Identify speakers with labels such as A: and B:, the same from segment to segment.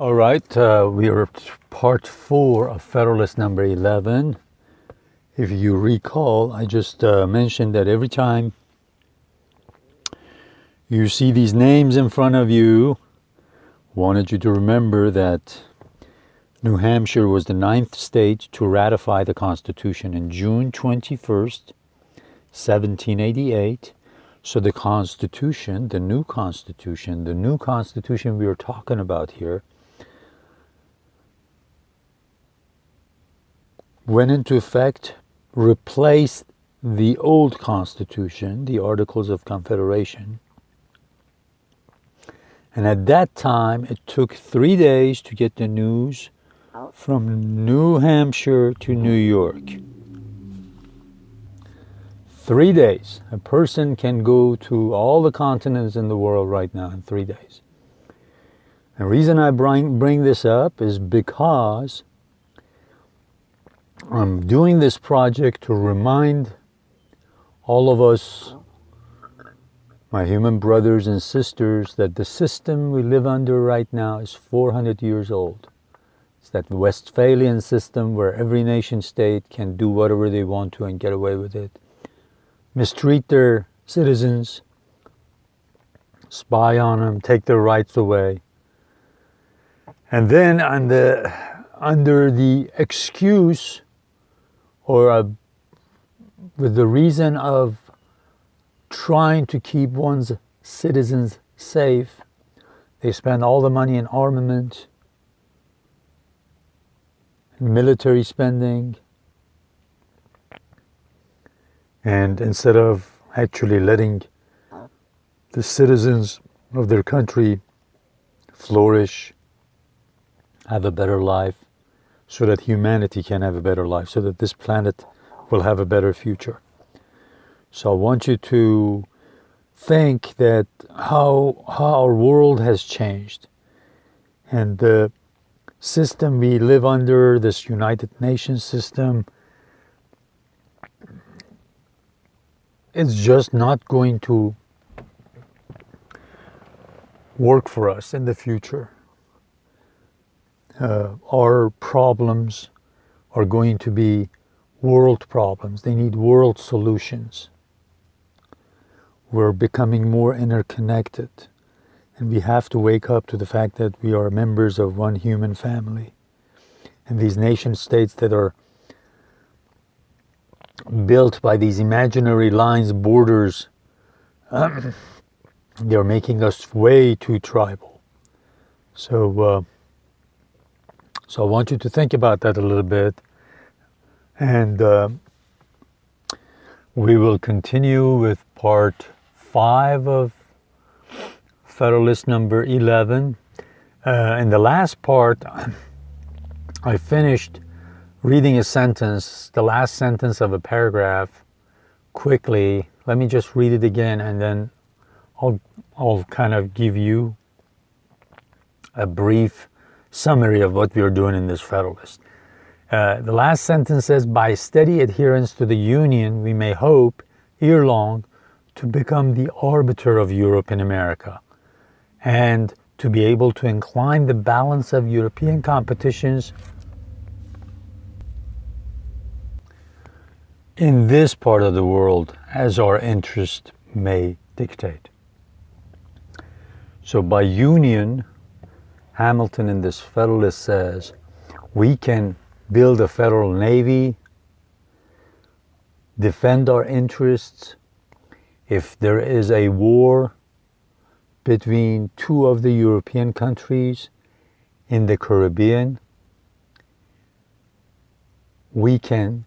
A: All right, we are at part 4 of Federalist number 11. If you recall, I just mentioned that every time you see these names in front of you, wanted you to remember that New Hampshire was the 9th state to ratify the Constitution in June 21st, 1788. So the Constitution, the new Constitution we are talking about here, went into effect, replaced the old Constitution, the Articles of Confederation. And at that time, it took 3 days to get the news from New Hampshire to New York. 3 days. A person can go to all the continents in the world right now in 3 days. The reason I bring this up is because I'm doing this project to remind all of us, my human brothers and sisters, that the system we live under right now is 400 years old. It's that Westphalian system where every nation state can do whatever they want to and get away with it. Mistreat their citizens, spy on them, take their rights away. And then under the excuse or with the reason of trying to keep one's citizens safe, they spend all the money in armament, military spending, and instead of actually letting the citizens of their country flourish, have a better life, so that humanity can have a better life, so that this planet will have a better future. So I want you to think that how our world has changed. And the system we live under, this United Nations system, it's just not going to work for us in the future. Our problems are going to be world problems. They need world solutions. We're becoming more interconnected, and we have to wake up to the fact that we are members of one human family. And these nation states that are built by these imaginary lines, borders, they're making us way too tribal. So I want you to think about that a little bit, and we will continue with part 5 of Federalist number 11. In the last part, I finished reading a sentence, the last sentence of a paragraph, quickly. Let me just read it again, and then I'll kind of give you a brief summary of what we are doing in this Federalist. The last sentence says, by steady adherence to the Union, we may hope, ere long, to become the arbiter of Europe in America, and to be able to incline the balance of European competitions in this part of the world as our interest may dictate. So by union, Hamilton in this Federalist says, we can build a federal navy, defend our interests. If there is a war between two of the European countries in the Caribbean, we can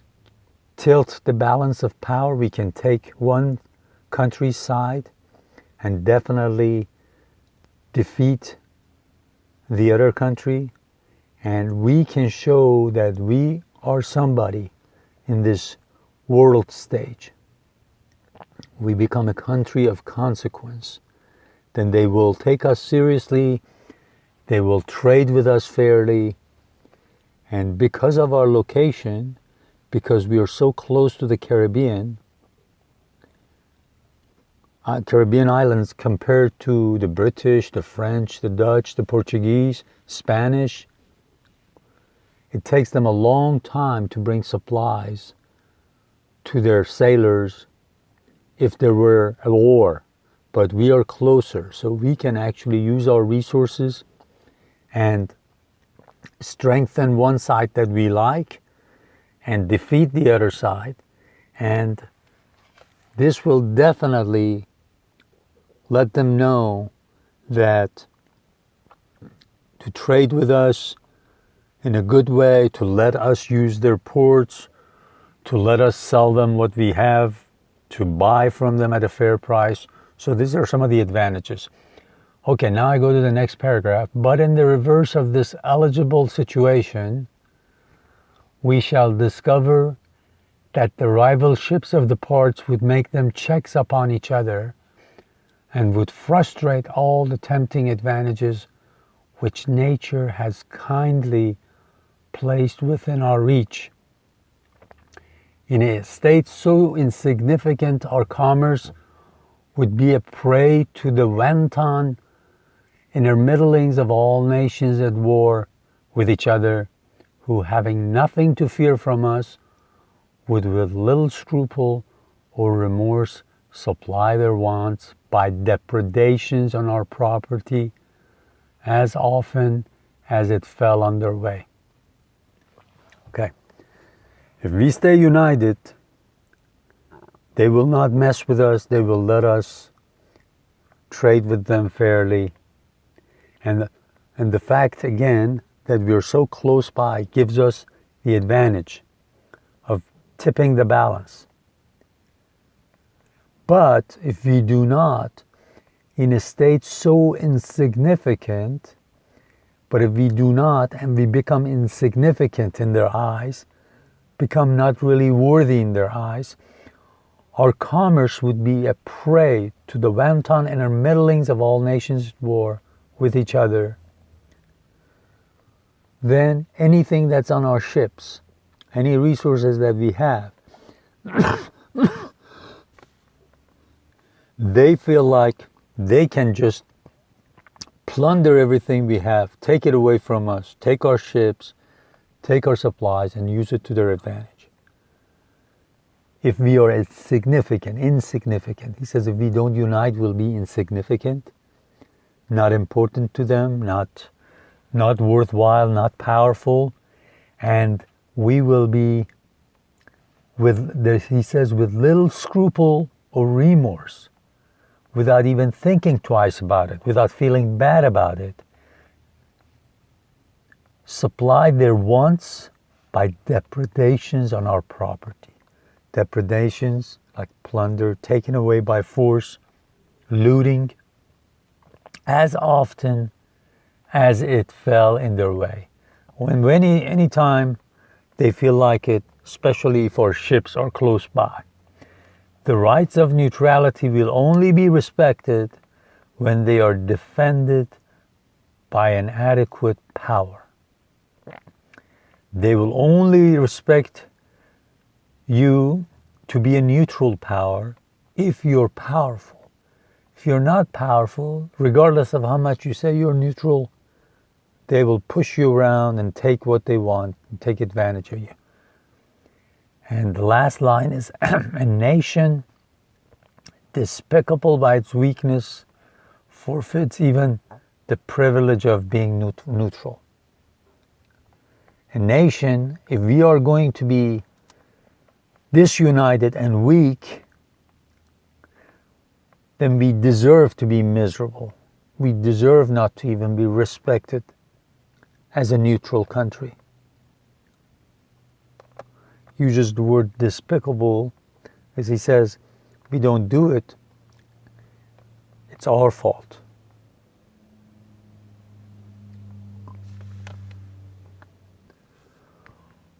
A: tilt the balance of power. We can take one country's side and definitely defeat the other country, and we can show that we are somebody in this world stage. We become a country of consequence. Then they will take us seriously, they will trade with us fairly, and because of our location, because we are so close to the Caribbean, Caribbean islands compared to the British, the French, the Dutch, the Portuguese, Spanish. It takes them a long time to bring supplies to their sailors if there were a war. But we are closer, so we can actually use our resources and strengthen one side that we like and defeat the other side. And this will definitely let them know that to trade with us in a good way, to let us use their ports, to let us sell them what we have, to buy from them at a fair price. So these are some of the advantages. Okay, now I go to the next paragraph. But in the reverse of this eligible situation, we shall discover that the rival ships of the parts would make them checks upon each other and would frustrate all the tempting advantages which nature has kindly placed within our reach. In a state so insignificant, our commerce would be a prey to the wanton intermeddlings of all nations at war with each other, who, having nothing to fear from us, would with little scruple or remorse supply their wants by depredations on our property as often as it fell on their way. Okay. If we stay united, they will not mess with us. They will let us trade with them fairly. And the fact, again, that we are so close by gives us the advantage of tipping the balance. But if we do not, in a state so insignificant, but if we do not and we become insignificant in their eyes, become not really worthy in their eyes, our commerce would be a prey to the wanton intermeddlings of all nations at war with each other. Then anything that's on our ships, any resources that we have, they feel like they can just plunder everything we have, take it away from us, take our ships, take our supplies, and use it to their advantage. If we are insignificant, he says if we don't unite, we'll be insignificant, not important to them, not worthwhile, not powerful, and we will be, he says, with little scruple or remorse, without even thinking twice about it, without feeling bad about it, supply their wants by depredations on our property. Depredations like plunder, taken away by force, looting, as often as it fell in their way. Any time they feel like it, especially if our ships are close by. The rights of neutrality will only be respected when they are defended by an adequate power. They will only respect you to be a neutral power if you're powerful. If you're not powerful, regardless of how much you say you're neutral, they will push you around and take what they want and take advantage of you. And the last line is, a nation despicable by its weakness forfeits even the privilege of being neutral. A nation, if we are going to be disunited and weak, then we deserve to be miserable. We deserve not to even be respected as a neutral country. Uses the word despicable, as he says, if we don't do it, it's our fault.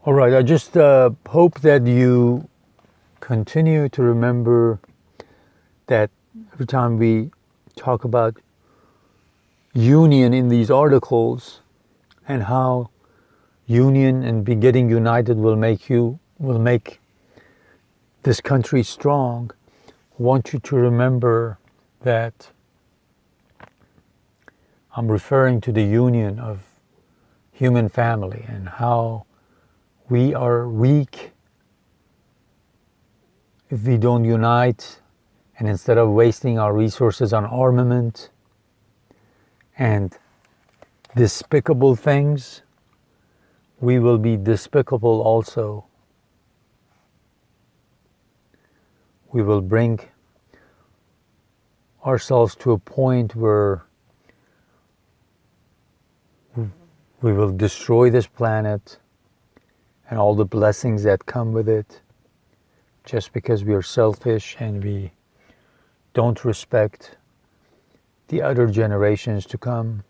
A: All right, I just hope that you continue to remember that every time we talk about union in these articles and how union and getting united will make this country strong, I want you to remember that I'm referring to the union of human family and how we are weak if we don't unite, and instead of wasting our resources on armament and despicable things, we will be despicable also. We will bring ourselves to a point where we will destroy this planet and all the blessings that come with it, just because we are selfish and we don't respect the other generations to come,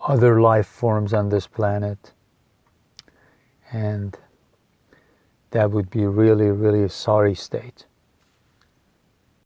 A: other life forms on this planet. And that would be really, really a sorry state.